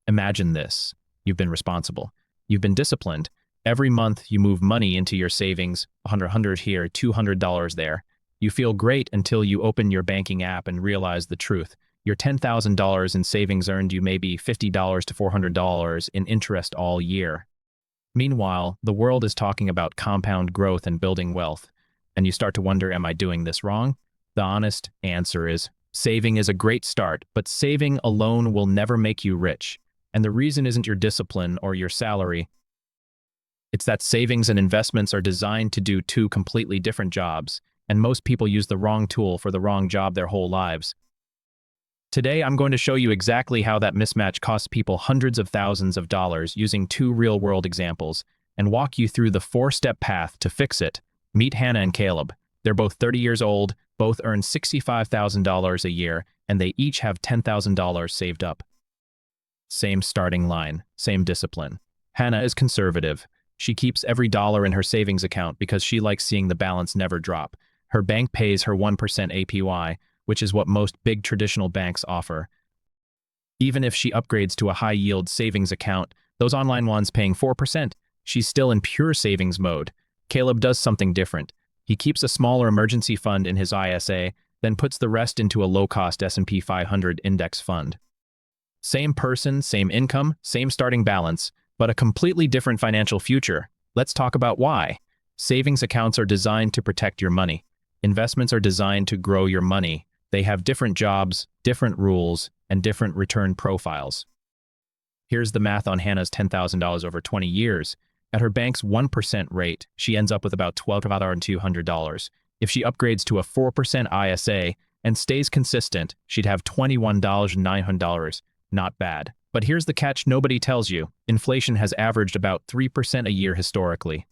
Imagine this. You've been responsible. You've been disciplined. Every month you move money into your savings, 100 here, $200 there. You feel great until you open your banking app and realize the truth. Your $10,000 in savings earned you maybe $50 to $400 in interest all year. Meanwhile, the world is talking about compound growth and building wealth. And you start to wonder, am I doing this wrong? The honest answer is, saving is a great start, but saving alone will never make you rich. And the reason isn't your discipline or your salary. It's that savings and investments are designed to do two completely different jobs, and most people use the wrong tool for the wrong job their whole lives. Today, I'm going to show you exactly how that mismatch costs people hundreds of thousands of dollars using two real-world examples, and walk you through the four-step path to fix it. Meet Hannah and Caleb. They're both 30 years old, both earn $65,000 a year, and they each have $10,000 saved up. Same starting line, same discipline. Hannah is conservative. She keeps every dollar in her savings account because she likes seeing the balance never drop. Her bank pays her 1% APY, which is what most big traditional banks offer. Even if she upgrades to a high-yield savings account, those online ones paying 4%, she's still in pure savings mode. Caleb does something different. He keeps a smaller emergency fund in his ISA, then puts the rest into a low-cost S&P 500 index fund. Same person, same income, same starting balance, but a completely different financial future. Let's talk about why. Savings accounts are designed to protect your money. Investments are designed to grow your money. They have different jobs, different rules, and different return profiles. Here's the math on Hannah's $10,000 over 20 years. At her bank's 1% rate, she ends up with about $12,200. If she upgrades to a 4% ISA and stays consistent, she'd have $21,900. Not bad. But here's the catch nobody tells you. Inflation has averaged about 3% a year historically.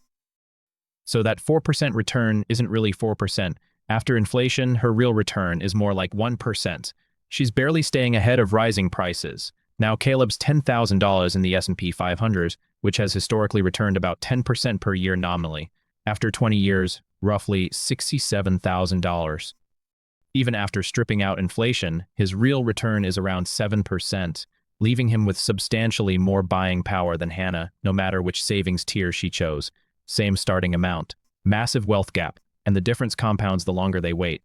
So that 4% return isn't really 4%. After inflation, her real return is more like 1%. She's barely staying ahead of rising prices. Now Caleb's $10,000 in the S&P 500, which has historically returned about 10% per year nominally. After 20 years, roughly $67,000. Even after stripping out inflation, his real return is around 7%, leaving him with substantially more buying power than Hannah, no matter which savings tier she chose. Same starting amount, massive wealth gap, and the difference compounds the longer they wait.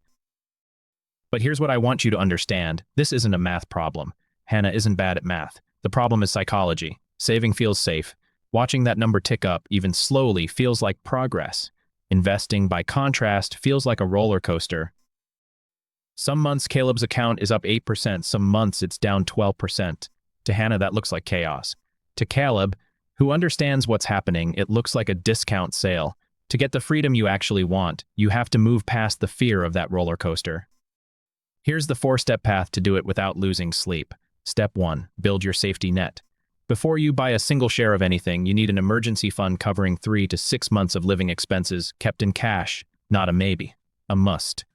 But here's what I want you to understand. This isn't a math problem. Hannah isn't bad at math. The problem is psychology. Saving feels safe. Watching that number tick up, even slowly, feels like progress. Investing, by contrast, feels like a roller coaster. Some months Caleb's account is up 8%, some months it's down 12%. To Hannah, that looks like chaos. To Caleb, who understands what's happening, it looks like a discount sale. To get the freedom you actually want, you have to move past the fear of that roller coaster. Here's the four-step path to do it without losing sleep. Step 1. Build your safety net. Before you buy a single share of anything, you need an emergency fund covering 3 to 6 months of living expenses, kept in cash. Not a maybe. A must.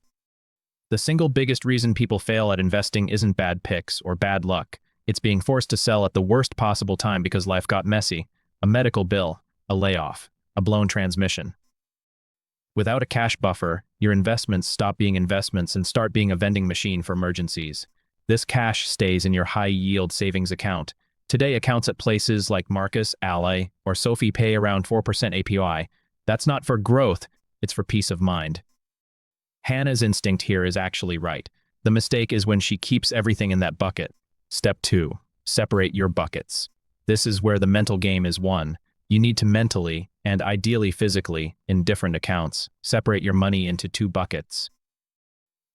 The single biggest reason people fail at investing isn't bad picks or bad luck. It's being forced to sell at the worst possible time because life got messy. A medical bill, a layoff, a blown transmission. Without a cash buffer, your investments stop being investments and start being a vending machine for emergencies. This cash stays in your high-yield savings account. Today, accounts at places like Marcus, Ally, or Sophie pay around 4% APY. That's not for growth, it's for peace of mind. Hannah's instinct here is actually right. The mistake is when she keeps everything in that bucket. Step 2. Separate your buckets. This is where the mental game is won. You need to mentally, and ideally physically, in different accounts, separate your money into 2 buckets.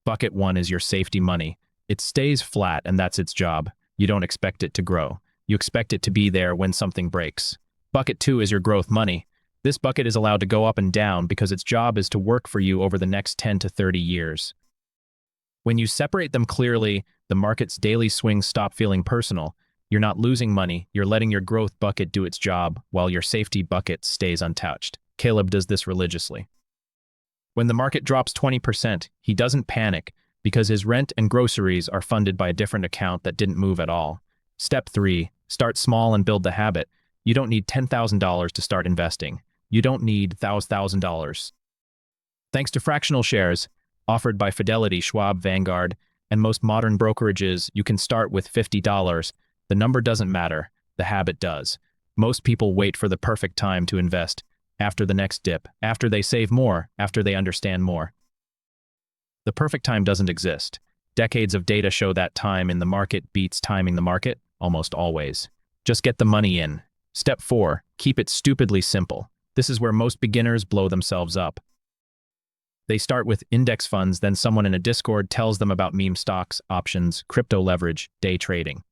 Bucket 1 is your safety money. It stays flat and that's its job. You don't expect it to grow. You expect it to be there when something breaks. Bucket 2 is your growth money. This bucket is allowed to go up and down because its job is to work for you over the next 10 to 30 years. When you separate them clearly, the market's daily swings stop feeling personal. You're not losing money, you're letting your growth bucket do its job while your safety bucket stays untouched. Caleb does this religiously. When the market drops 20%, he doesn't panic because his rent and groceries are funded by a different account that didn't move at all. Step 3. Start small and build the habit. You don't need $10,000 to start investing. You don't need $1,000. Thanks to fractional shares, offered by Fidelity, Schwab, Vanguard, and most modern brokerages, you can start with $50. The number doesn't matter, the habit does. Most people wait for the perfect time to invest, after the next dip, after they save more, after they understand more. The perfect time doesn't exist. Decades of data show that time in the market beats timing the market, almost always. Just get the money in. Step 4, keep it stupidly simple. This is where most beginners blow themselves up. They start with index funds, then someone in a Discord tells them about meme stocks, options, crypto leverage, day trading.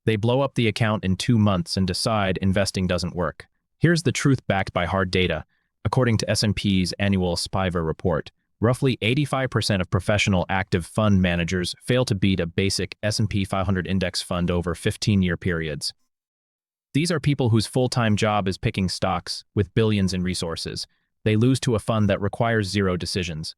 They blow up the account in 2 months and decide investing doesn't work. Here's the truth backed by hard data. According to S&P's annual SPIVA report, roughly 85% of professional active fund managers fail to beat a basic S&P 500 index fund over 15-year periods. These are people whose full-time job is picking stocks with billions in resources. They lose to a fund that requires 0 decisions.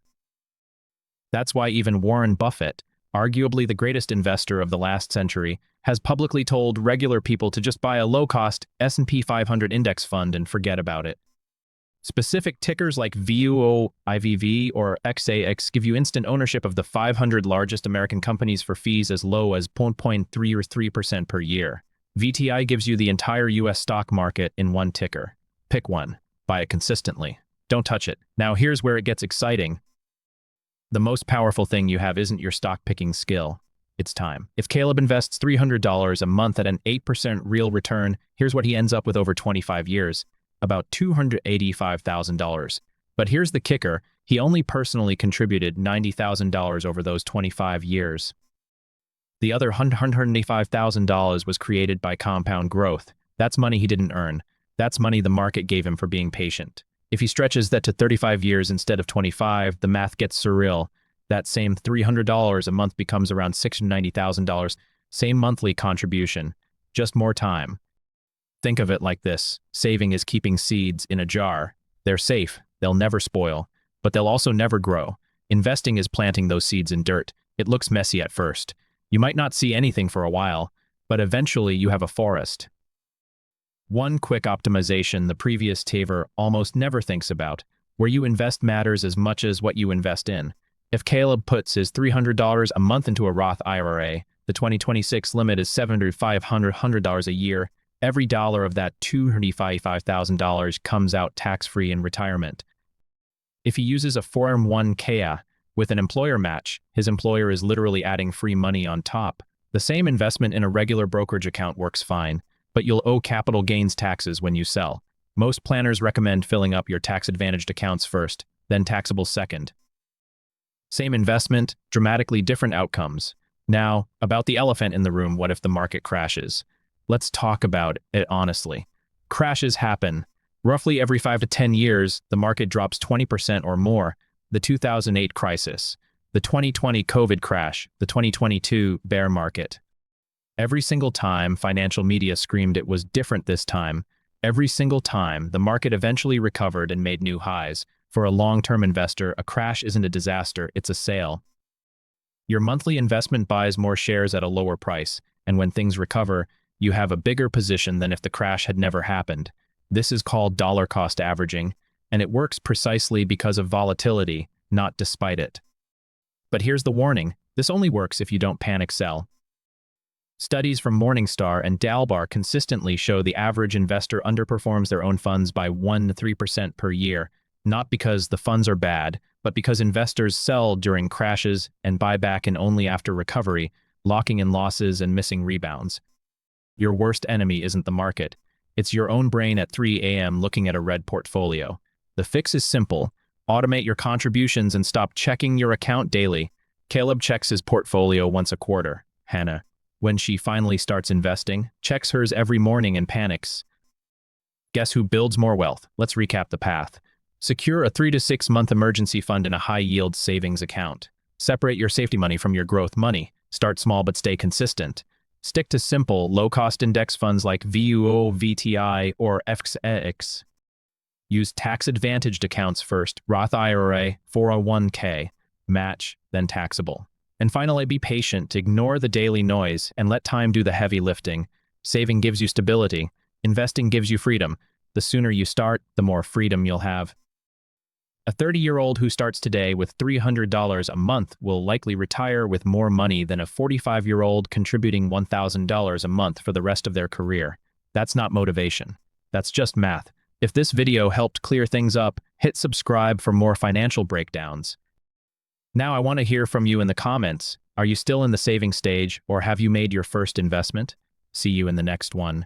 That's why even Warren Buffett, arguably the greatest investor of the last century, has publicly told regular people to just buy a low-cost S&P 500 index fund and forget about it. Specific tickers like VUO, IVV, or XAX give you instant ownership of the 500 largest American companies for fees as low as 0.3 or 3% per year. VTI gives you the entire US stock market in one ticker. Pick one. Buy it consistently. Don't touch it. Now here's where it gets exciting. The most powerful thing you have isn't your stock picking skill. It's time. If Caleb invests $300 a month at an 8% real return, here's what he ends up with over 25 years. About $285,000. But here's the kicker. He only personally contributed $90,000 over those 25 years. The other $185,000 was created by compound growth. That's money he didn't earn. That's money the market gave him for being patient. If he stretches that to 35 years instead of 25, the math gets surreal. That same $300 a month becomes around $690,000. Same monthly contribution, just more time. Think of it like this. Saving is keeping seeds in a jar. They're safe, they'll never spoil, but they'll also never grow. Investing is planting those seeds in dirt. It looks messy at first. You might not see anything for a while, but eventually you have a forest. One quick optimization the previous taver almost never thinks about. Where you invest matters as much as what you invest in. If Caleb puts his $300 a month into a Roth IRA, the 2026 limit is $7,500 a year. Every dollar of that $285,000 comes out tax-free in retirement. If he uses a 401k with an employer match, his employer is literally adding free money on top. The same investment in a regular brokerage account works fine, but you'll owe capital gains taxes when you sell. Most planners recommend filling up your tax-advantaged accounts first, then taxable second. Same investment, dramatically different outcomes. Now, about the elephant in the room, what if the market crashes? Let's talk about it honestly. Crashes happen. Roughly every 5 to 10 years, the market drops 20% or more. The 2008 crisis, the 2020 COVID crash, the 2022 bear market. Every single time financial media screamed it was different this time, every single time the market eventually recovered and made new highs. For a long-term investor, a crash isn't a disaster, it's a sale. Your monthly investment buys more shares at a lower price, and when things recover, you have a bigger position than if the crash had never happened. This is called dollar cost averaging, and it works precisely because of volatility, not despite it. But here's the warning, this only works if you don't panic sell. Studies from Morningstar and Dalbar consistently show the average investor underperforms their own funds by 1 to 3% per year, not because the funds are bad, but because investors sell during crashes and buy back in only after recovery, locking in losses and missing rebounds. Your worst enemy isn't the market. It's your own brain at 3 a.m. looking at a red portfolio. The fix is simple. Automate your contributions and stop checking your account daily. Caleb checks his portfolio once a quarter. Hannah, when she finally starts investing, checks hers every morning and panics. Guess who builds more wealth? Let's recap the path. Secure a 3 to 6 month emergency fund in a high-yield savings account. Separate your safety money from your growth money. Start small but stay consistent. Stick to simple, low-cost index funds like VUO, VTI, or XAX. Use tax-advantaged accounts first, Roth IRA, 401k, match, then taxable. And finally, be patient, ignore the daily noise, and let time do the heavy lifting. Saving gives you stability. Investing gives you freedom. The sooner you start, the more freedom you'll have. A 30-year-old who starts today with $300 a month will likely retire with more money than a 45-year-old contributing $1,000 a month for the rest of their career. That's not motivation. That's just math. If this video helped clear things up, hit subscribe for more financial breakdowns. Now I want to hear from you in the comments. Are you still in the saving stage, or have you made your first investment? See you in the next one.